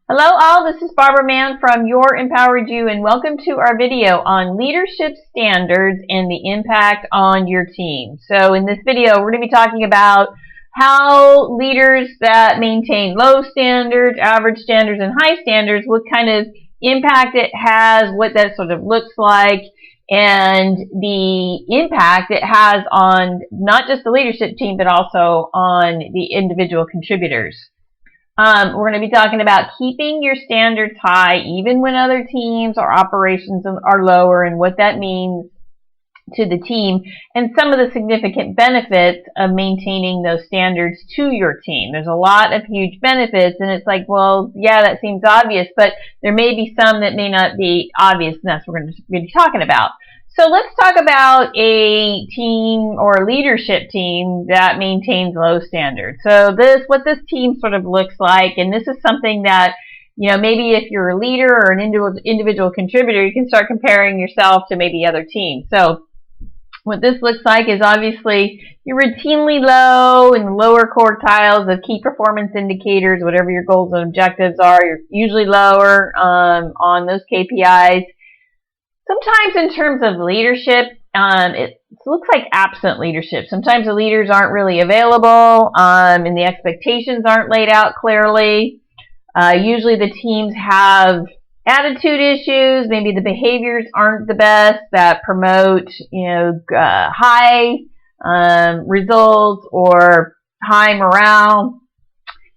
Hello all, this is Barbara Mann from Your Empowered You, and welcome to our video on leadership standards and the impact on your team. So in this video, we're going to be talking about how leaders that maintain low standards, average standards, and high standards, what kind of impact it has, what that sort of looks like, and the impact it has on not just the leadership team, but also on the individual contributors. We're going to be talking about keeping your standards high even when other teams or operations are lower, and what that means to the team, and some of the significant benefits of maintaining those standards to your team. There's a lot of huge benefits, and it's like, well, yeah, that seems obvious, but there may be some that may not be obvious, and that's what we're going to be talking about. So let's talk about a team or a leadership team that maintains low standards. So what this team sort of looks like, and this is something that, maybe if you're a leader or an individual contributor, you can start comparing yourself to maybe other teams. So what this looks like is obviously you're routinely low in the lower quartiles of key performance indicators, whatever your goals and objectives are. You're usually lower on those KPIs. Sometimes in terms of leadership, it looks like absent leadership. Sometimes the leaders aren't really available, and the expectations aren't laid out clearly. Usually the teams have attitude issues. Maybe the behaviors aren't the best that promote, high results or high morale.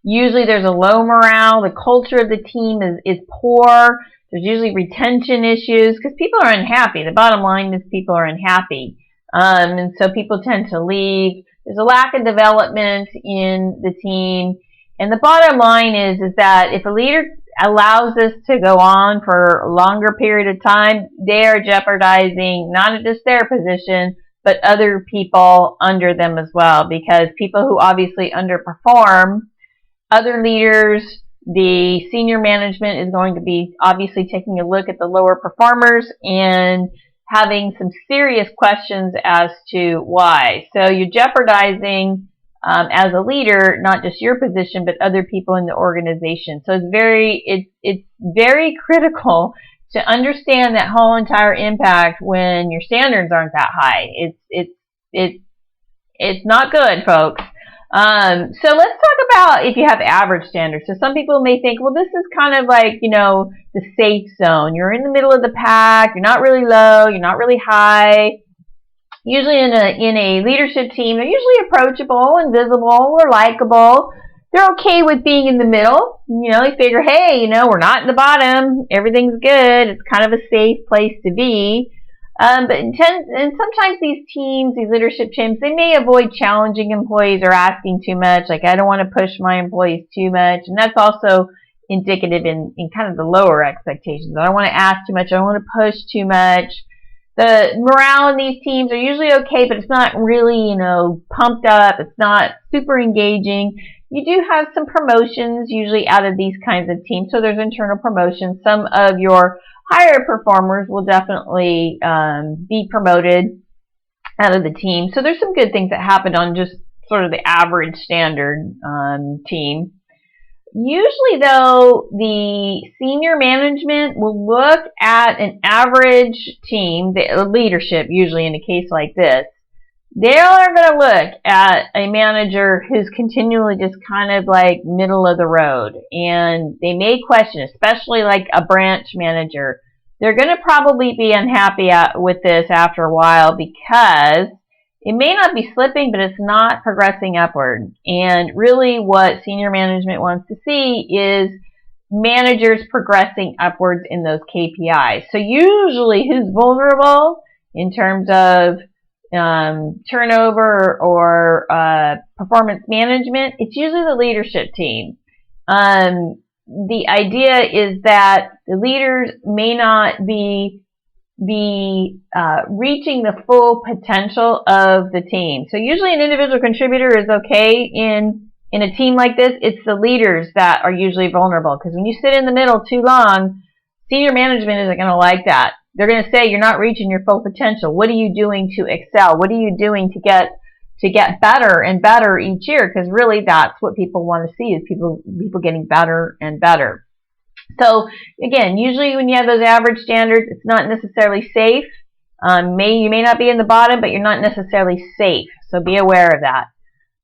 Usually there's a low morale. The culture of the team is poor. There's usually retention issues because people are unhappy. The bottom line is people are unhappy. And so people tend to leave. There's a lack of development in the team. And the bottom line is that if a leader allows this to go on for a longer period of time, they are jeopardizing not just their position, but other people under them as well. Because people who obviously underperform, other leaders, the senior management is going to be obviously taking a look at the lower performers and having some serious questions as to why. So you're jeopardizing, as a leader, not just your position, but other people in the organization. So it's very critical to understand that whole entire impact when your standards aren't that high. It's not good, folks. So let's talk about if you have average standards. So some people may think, well, this is kind of like, the safe zone. You're in the middle of the pack. You're not really low. You're not really high. Usually in a leadership team, they're usually approachable and visible or likable. They're okay with being in the middle. They figure, hey, we're not in the bottom. Everything's good. It's kind of a safe place to be. But sometimes these teams, these leadership teams, they may avoid challenging employees or asking too much. Like, I don't want to push my employees too much. And that's also indicative in kind of the lower expectations. I don't want to ask too much. I don't want to push too much. The morale in these teams are usually okay, but it's not really, pumped up. It's not super engaging. You do have some promotions usually out of these kinds of teams. So there's internal promotions. Some of your higher performers will definitely be promoted out of the team. So there's some good things that happen on just sort of the average standard team. Usually, though, the senior management will look at an average team, the leadership, usually in a case like this. They are going to look at a manager who's continually just kind of like middle of the road. And they may question, especially like a branch manager. They're going to probably be unhappy with this after a while because it may not be slipping, but it's not progressing upward. And really what senior management wants to see is managers progressing upwards in those KPIs. So usually who's vulnerable in terms of turnover or performance management? It's usually the leadership team. The idea is that the leaders may not be reaching the full potential of the team. So usually an individual contributor is okay in a team like this. It's the leaders that are usually vulnerable, because when you sit in the middle too long, senior management isn't going to like that. They're going to say you're not reaching your full potential. What are you doing to excel? What are you doing to get better and better each year? Because really that's what people want to see, is people getting better and better. So again, usually when you have those average standards, it's not necessarily safe. You may not be in the bottom, but you're not necessarily safe. So be aware of that.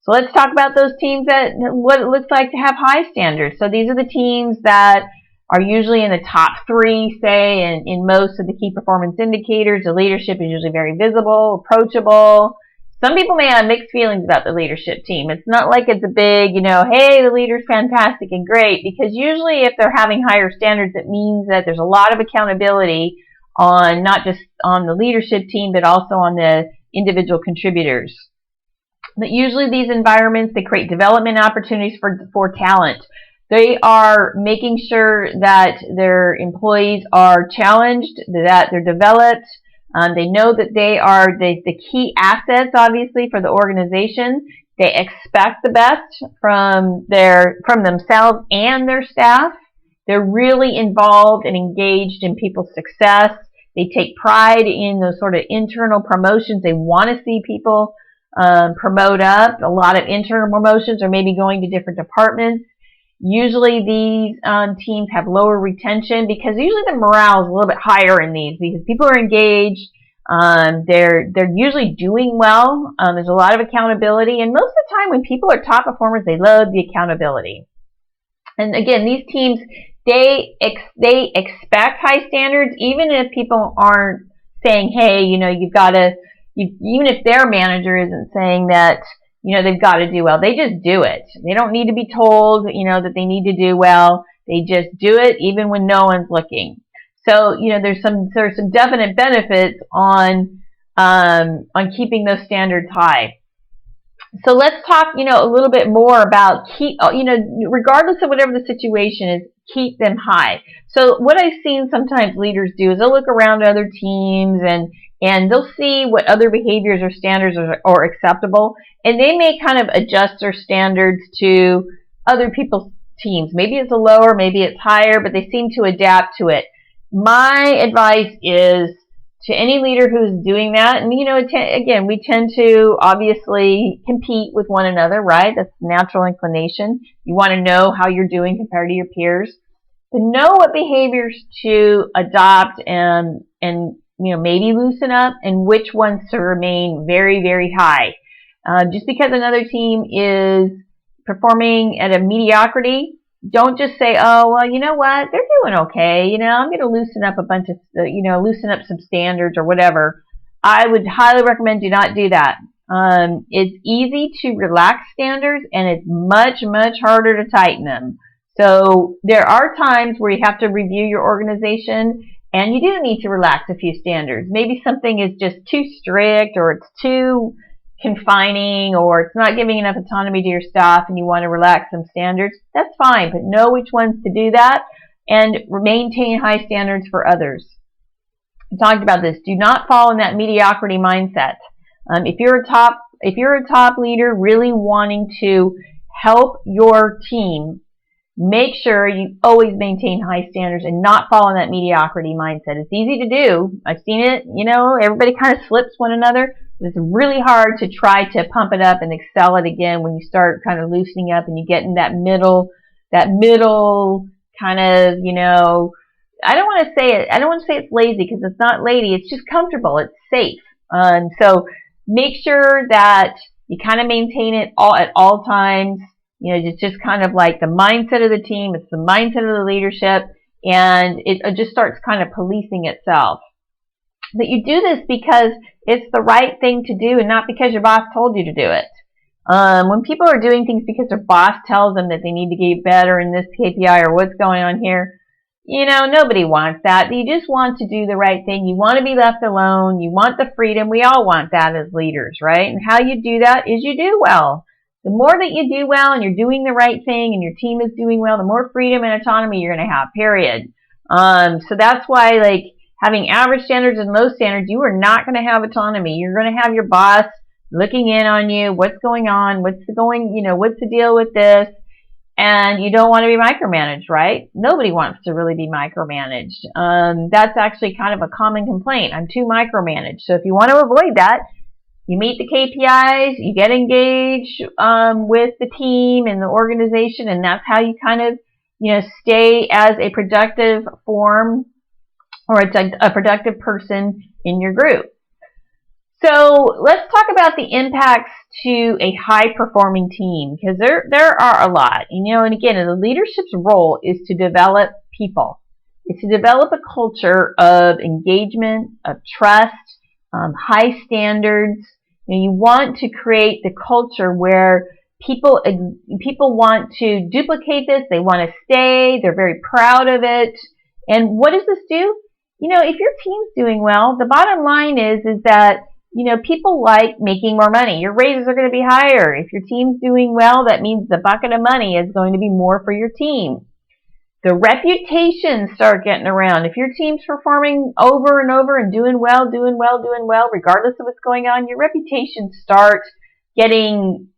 So let's talk about those teams that what it looks like to have high standards. So these are the teams that are usually in the top 3, say, in most of the key performance indicators. The leadership is usually very visible, approachable. Some people may have mixed feelings about the leadership team. It's not like it's a big, hey, the leader's fantastic and great, because usually if they're having higher standards, it means that there's a lot of accountability on not just on the leadership team, but also on the individual contributors. But usually these environments, they create development opportunities for talent. They are making sure that their employees are challenged, that they're developed. They know that they are the key assets, obviously, for the organization. They expect the best from themselves and their staff. They're really involved and engaged in people's success. They take pride in those sort of internal promotions. They want to see people promote up. A lot of internal promotions or maybe going to different departments. Usually these teams have lower retention because usually the morale is a little bit higher in these because people are engaged. They're usually doing well. There's a lot of accountability, and most of the time when people are top performers, they love the accountability. And again, these teams, they expect high standards, even if people aren't saying, hey, you've got to, even if their manager isn't saying that, they've got to do well. They just do it. They don't need to be told, that they need to do well. They just do it even when no one's looking. So, there's some definite benefits on keeping those standards high. So let's talk, a little bit more about regardless of whatever the situation is, keep them high. So what I've seen sometimes leaders do is they'll look around at other teams and they'll see what other behaviors or standards are acceptable, and they may kind of adjust their standards to other people's teams. Maybe it's a lower, maybe it's higher, but they seem to adapt to it. My advice is to any leader who's doing that, and again, we tend to obviously compete with one another, right? That's natural inclination. You want to know how you're doing compared to your peers. To know what behaviors to adopt and maybe loosen up, and which ones to remain very, very high. Just because another team is performing at a mediocrity, don't just say, oh, well, you know what, they're doing okay. I'm going to loosen up a bunch of, loosen up some standards or whatever. I would highly recommend do not do that. It's easy to relax standards, and it's much, much harder to tighten them. So there are times where you have to review your organization, and you do need to relax a few standards. Maybe something is just too strict, or it's too confining, or it's not giving enough autonomy to your staff and you want to relax some standards. That's fine, but know which ones to do that and maintain high standards for others. I talked about this. Do not fall in that mediocrity mindset. If you're a top leader really wanting to help your team, make sure you always maintain high standards and not fall in that mediocrity mindset. It's easy to do. I've seen it. Everybody kind of slips one another. It's really hard to try to pump it up and excel it again when you start kind of loosening up and you get in that middle kind of, I don't want to say it's lazy, because it's not lazy. It's just comfortable. It's safe. So make sure that you kind of maintain it at all times. It's just kind of like the mindset of the team. It's the mindset of the leadership, and it just starts kind of policing itself. But you do this because it's the right thing to do, and not because your boss told you to do it. When people are doing things because their boss tells them that they need to get better in this KPI or what's going on here, nobody wants that. You just want to do the right thing. You want to be left alone. You want the freedom. We all want that as leaders, right? And how you do that is you do well. The more that you do well and you're doing the right thing and your team is doing well, the more freedom and autonomy you're going to have, period. So that's why, having average standards and low standards, you are not going to have autonomy. You're going to have your boss looking in on you. What's going on? What's the deal with this? And you don't want to be micromanaged, right? Nobody wants to really be micromanaged. That's actually kind of a common complaint. I'm too micromanaged. So if you want to avoid that, you meet the KPIs, you get engaged with the team and the organization, and that's how you kind of stay as a productive form or a productive person in your group. So let's talk about the impacts to a high-performing team, because there are a lot. And again, the leadership's role is to develop people. It's to develop a culture of engagement, of trust, high standards. You want to create the culture where people want to duplicate this. They want to stay. They're very proud of it. And what does this do? If your team's doing well, the bottom line is that people like making more money. Your raises are going to be higher. If your team's doing well, that means the bucket of money is going to be more for your team. The reputations start getting around. If your team's performing over and over and doing well, regardless of what's going on, your reputation starts getting,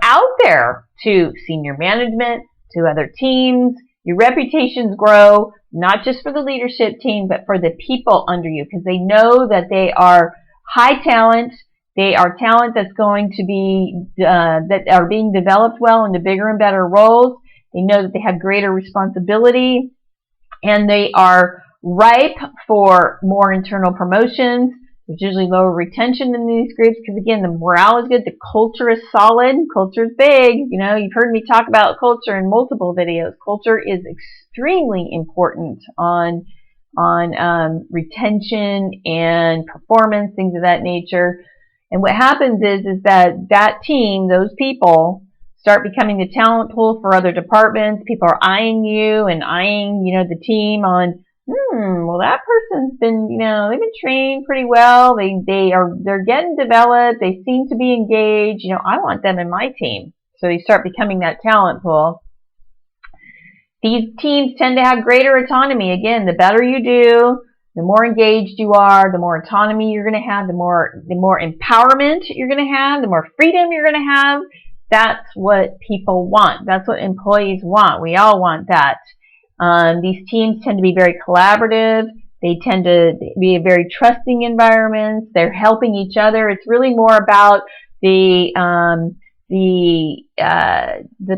out there to senior management, to other teams. Your reputations grow, not just for the leadership team, but for the people under you, because they know that they are high talent. They are talent that's going to be, that are being developed well into bigger and better roles. They know that they have greater responsibility, and they are ripe for more internal promotions. There's usually lower retention in these groups because, again, the morale is good. The culture is solid. Culture is big. You've heard me talk about culture in multiple videos. Culture is extremely important on retention and performance, things of that nature. And what happens is that team, those people, start becoming the talent pool for other departments. People are eyeing you and eyeing, the team on, well, that person's been, they've been trained pretty well. They're getting developed. They seem to be engaged. I want them in my team. So they start becoming that talent pool. These teams tend to have greater autonomy. Again, the better you do, the more engaged you are, the more autonomy you're going to have, the more empowerment you're going to have, the more freedom you're going to have. That's what people want. That's what employees want. We all want that. These teams tend to be very collaborative. They tend to be a very trusting environment. They're helping each other. It's really more about the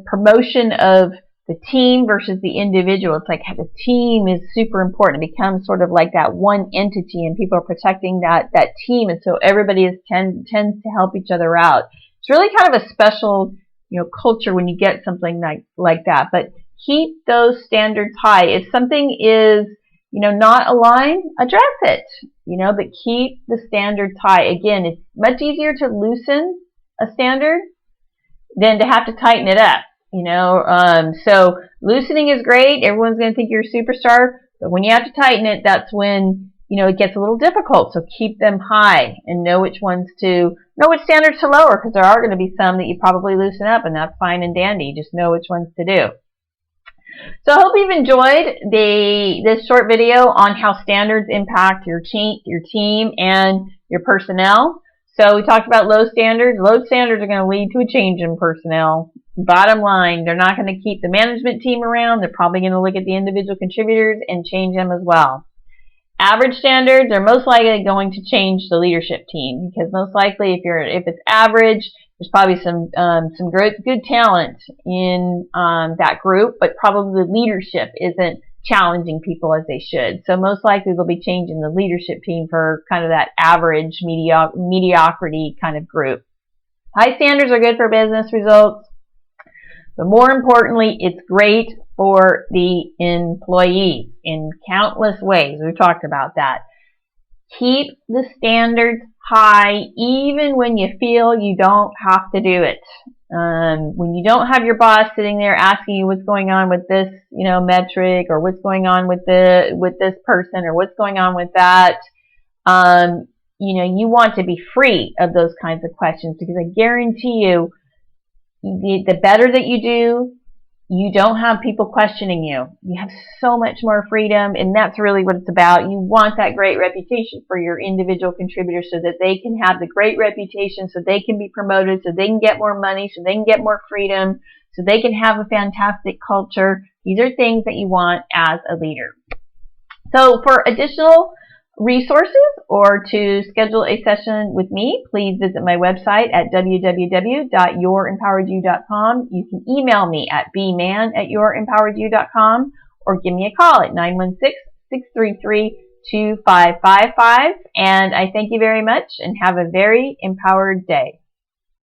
promotion of the team versus the individual. It's like the team is super important. It becomes sort of like that one entity, and people are protecting that team, and so everybody tends to help each other out. It's really kind of a special, culture when you get something like that. But keep those standards high. If something is, not aligned, address it, but keep the standards high. Again, it's much easier to loosen a standard than to have to tighten it up, So loosening is great. Everyone's going to think you're a superstar. But when you have to tighten it, that's when, it gets a little difficult. So keep them high and know which standards to lower, because there are going to be some that you probably loosen up, and that's fine and dandy. Just know which ones to do. So I hope you've enjoyed this short video on how standards impact your team and your personnel. So we talked about low standards. Low standards are going to lead to a change in personnel. Bottom line, they're not going to keep the management team around. They're probably going to look at the individual contributors and change them as well. Average standards are most likely going to change the leadership team, because most likely if it's average, there's probably some good talent in that group, but probably the leadership isn't challenging people as they should. So most likely they'll be changing the leadership team for kind of that average mediocrity kind of group. High standards are good for business results, but more importantly, it's great for the employees in countless ways. We've talked about that. Keep the standards high even when you feel you don't have to do it. When you don't have your boss sitting there asking you what's going on with this, metric, or what's going on with this person, or what's going on with that, you want to be free of those kinds of questions, because I guarantee you, the better that you do, you don't have people questioning you. You have so much more freedom, and that's really what it's about. You want that great reputation for your individual contributors so that they can have the great reputation, so they can be promoted, so they can get more money, so they can get more freedom, so they can have a fantastic culture. These are things that you want as a leader. So for additional resources or to schedule a session with me, please visit my website at www.youремpoweredyou.com. You can email me at bman@youремpoweredyou.com or give me a call at 916-633-2555. And I thank you very much and have a very empowered day.